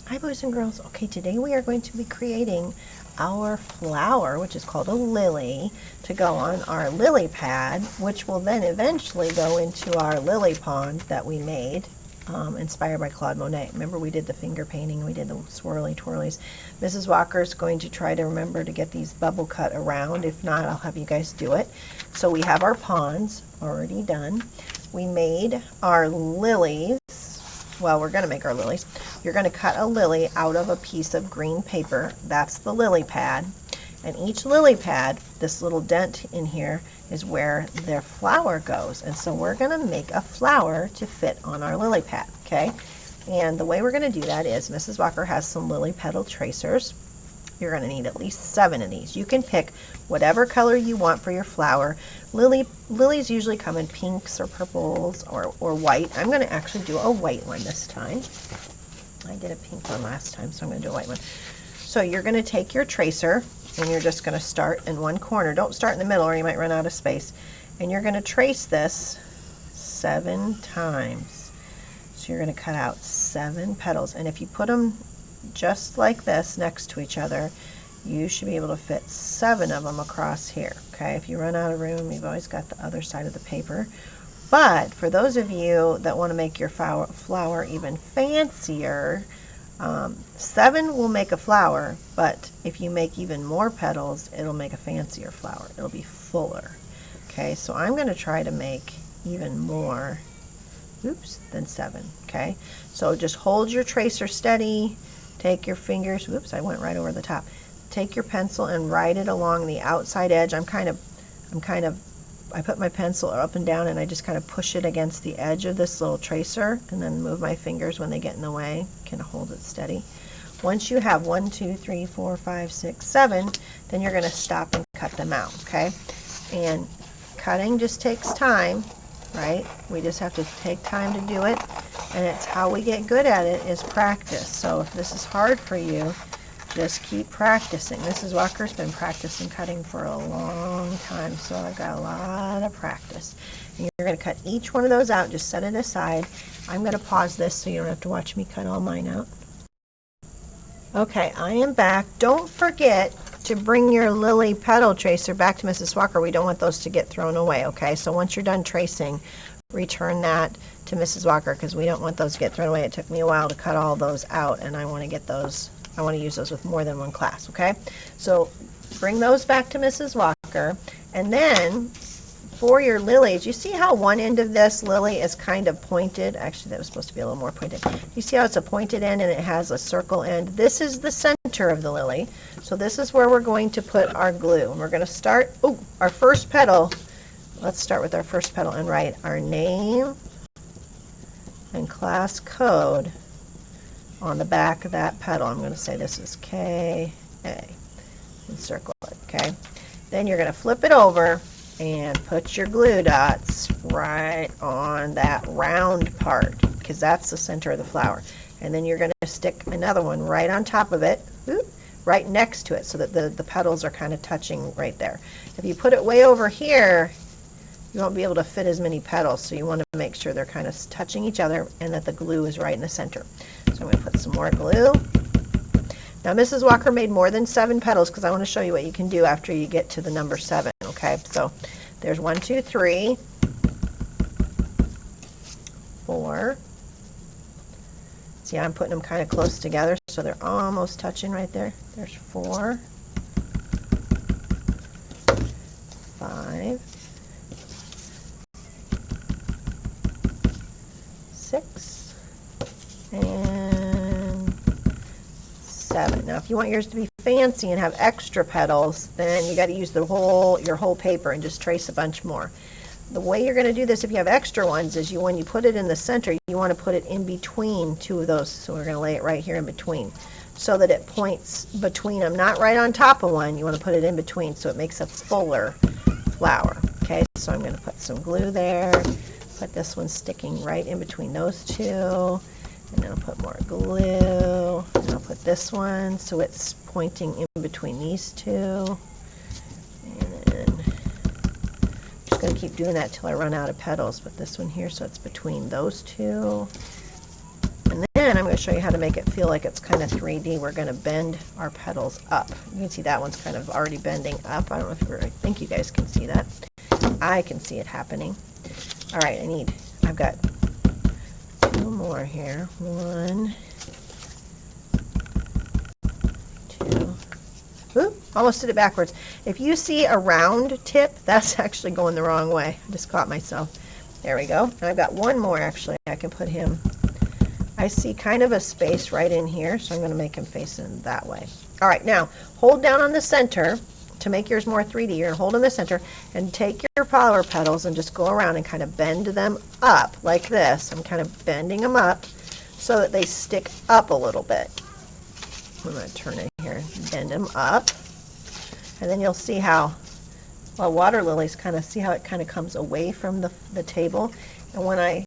Hi boys and girls. Okay, today we are going to be creating our flower, which is called a lily, to go on our lily pad, which will then eventually go into our lily pond that we made, inspired by Claude Monet. Remember we did the finger painting, we did the swirly twirlies. Mrs. Walker is going to try to remember to get these bubble cut around. If not, I'll have you guys do it. So we have our ponds already done. We made our lilies. Well, we're going to make our lilies. You're going to cut a lily out of a piece of green paper. That's the lily pad. And each lily pad, this little dent in here, is where their flower goes. And so we're going to make a flower to fit on our lily pad, okay? And the way we're going to do that is Mrs. Walker has some lily petal tracers. You're going to need at least 7 of these. You can pick whatever color you want for your flower. Lilies usually come in pinks or purples or white. I'm going to actually do a white one this time. I did a pink one last time, so I'm going to do a white one. So you're going to take your tracer and you're just going to start in one corner. Don't start in the middle or you might run out of space. And you're going to trace this 7 times. So you're going to cut out 7 petals. And if you put them just like this next to each other, you should be able to fit 7 of them across here. Okay, if you run out of room, you've always got the other side of the paper. But for those of you that want to make your flower even fancier, 7 will make a flower, but if you make even more petals, it'll make a fancier flower. It'll be fuller. Okay, so I'm going to try to make even more, than 7. Okay, so just hold your tracer steady. Take your fingers, I went right over the top. Take your pencil and write it along the outside edge. I put my pencil up and down and I just kind of push it against the edge of this little tracer and then move my fingers when they get in the way. Kind of hold it steady. Once you have 1, 2, 3, 4, 5, 6, 7, then you're going to stop and cut them out, okay? And cutting just takes time, right? We just have to take time to do it. And it's how we get good at it is practice. So if this is hard for you, just keep practicing. Mrs. Walker's been practicing cutting for a long time, so I've got a lot of practice. And you're going to cut each one of those out. Just set it aside. I'm going to pause this so you don't have to watch me cut all mine out. Okay, I am back. Don't forget to bring your lily petal tracer back to Mrs. Walker. We don't want those to get thrown away, okay? So once you're done tracing, return that to Mrs. Walker because we don't want those to get thrown away. It took me a while to cut all those out and I want to get those, I want to use those with more than one class, okay? So bring those back to Mrs. Walker, and then for your lilies, you see how one end of this lily is kind of pointed? Actually, that was supposed to be a little more pointed. You see how it's a pointed end and it has a circle end? This is the center of the lily. So this is where we're going to put our glue. And we're going to start, our first petal. Let's start with our first petal and write our name and class code on the back of that petal. I'm going to say this is KA and circle it, okay? Then you're going to flip it over and put your glue dots right on that round part because that's the center of the flower. And then you're going to stick another one right on top of it, right next to it so that the petals are kind of touching right there. If you put it way over here, you won't be able to fit as many petals, so you want to make sure they're kind of touching each other and that the glue is right in the center. So I'm going to put some more glue. Now Mrs. Walker made more than 7 petals because I want to show you what you can do after you get to the number 7, okay? So there's 1, 2, 3, 4. See, I'm putting them kind of close together so they're almost touching right there. There's 4, 5, 6, and 7. Now if you want yours to be fancy and have extra petals, then you got to use your whole paper and just trace a bunch more. The way you're going to do this if you have extra ones is when you put it in the center, you want to put it in between 2 of those. So we're going to lay it right here in between so that it points between them, not right on top of one. You want to put it in between so it makes a fuller flower. Okay, so I'm going to put some glue there. Put this one sticking right in between those 2. And then I'll put more glue. And I'll put this one so it's pointing in between these 2. And then I'm just going to keep doing that till I run out of petals. Put this one here so it's between those 2. And then I'm going going to show you how to make it feel like it's kind of 3D. We're going to bend our petals up. You can see that one's kind of already bending up. I don't know if I think you guys can see that. I can see it happening. All right, I've got 2 more here. 1, 2. Oop, almost did it backwards. If you see a round tip, that's actually going the wrong way. I just caught myself. There we go. And I've got 1 more actually. I can put him. I see kind of a space right in here, so I'm going to make him face in that way. All right, now hold down on the center to make yours more 3D. You're going to hold in the center and take your flower petals and just go around and kind of bend them up like this. I'm kind of bending them up so that they stick up a little bit. I'm going to turn it here, bend them up, and then you'll see how, well, water lilies kind of, see how it kind of comes away from the table. And when I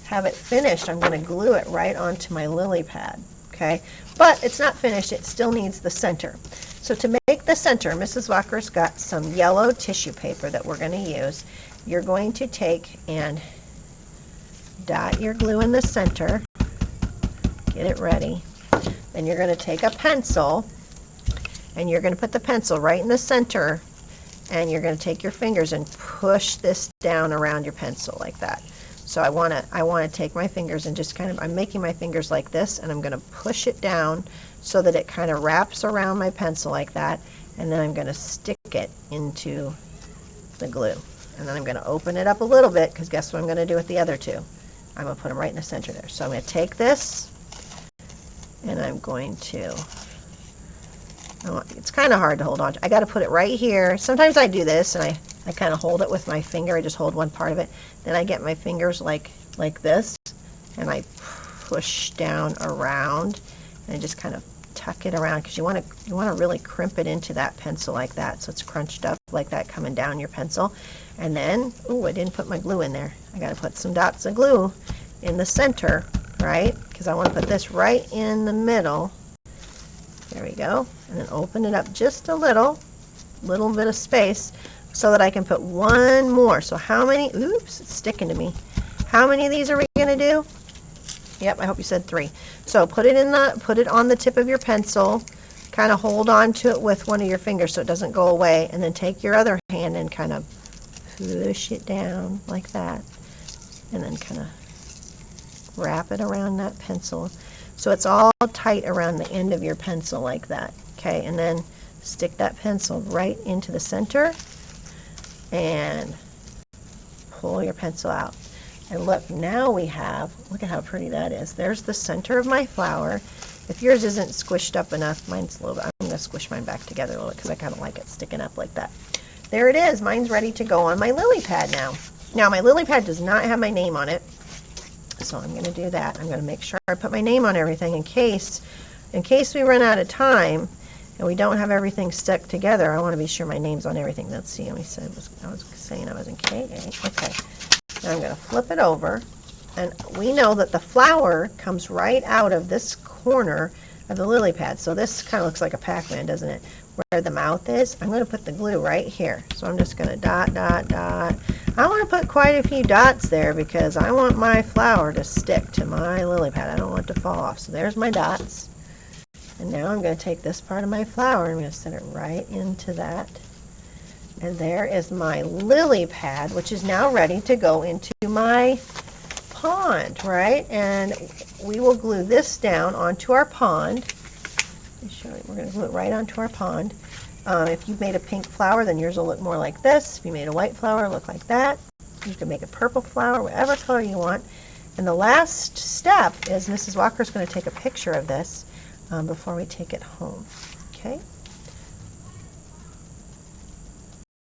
have it finished, I'm going to glue it right onto my lily pad, okay? But it's not finished, it still needs the center. So to make the center, Mrs. Walker's got some yellow tissue paper that we're going to use. You're going to take and dot your glue in the center, get it ready. Then you're going to take a pencil and you're going to put the pencil right in the center, and you're going to take your fingers and push this down around your pencil like that. So I want to take my fingers and just kind of, I'm making my fingers like this, and I'm going to push it down so that it kind of wraps around my pencil like that, and then I'm going to stick it into the glue. And then I'm going to open it up a little bit, because guess what I'm going to do with the other 2? I'm going to put them right in the center there. So I'm going to take this, and I'm going to, it's kind of hard to hold on to. I got to put it right here. Sometimes I do this, and I kind of hold it with my finger. I just hold one part of it. Then I get my fingers like this, and I push down around, and I just kind of tuck it around, because you want to really crimp it into that pencil like that, so it's crunched up like that coming down your pencil. And then, ooh, I didn't put my glue in there. I got to put some dots of glue in the center, right? Because I want to put this right in the middle. There we go. And then open it up just a little bit of space, so that I can put 1 more. So how many, oops, it's sticking to me. How many of these are we going to do? Yep, I hope you said 3. So put it on the tip of your pencil, kind of hold on to it with one of your fingers so it doesn't go away, and then take your other hand and kind of push it down like that, and then kind of wrap it around that pencil so it's all tight around the end of your pencil like that. Okay, and then stick that pencil right into the center and pull your pencil out. And look, now we have, look at how pretty that is. There's the center of my flower. If yours isn't squished up enough, mine's a little bit, I'm going to squish mine back together a little bit because I kind of like it sticking up like that. There it is. Mine's ready to go on my lily pad now. Now my lily pad does not have my name on it, so I'm going to do that. I'm going to make sure I put my name on everything in case we run out of time and we don't have everything stuck together. I want to be sure my name's on everything. Let's see. I was saying I was in KA. Okay. Now I'm going to flip it over, and we know that the flower comes right out of this corner of the lily pad. So this kind of looks like a Pac-Man, doesn't it? Where the mouth is, I'm going to put the glue right here. So I'm just going to dot, dot, dot. I want to put quite a few dots there because I want my flower to stick to my lily pad. I don't want it to fall off. So there's my dots. And now I'm going to take this part of my flower and I'm going to set it right into that. And there is my lily pad, which is now ready to go into my pond, right? And we will glue this down onto our pond. Let me show you. We're going to glue it right onto our pond. If you've made a pink flower, then yours will look more like this. If you made a white flower, it'll look like that. You can make a purple flower, whatever color you want. And the last step is Mrs. Walker's going to take a picture of this before we take it home. Okay?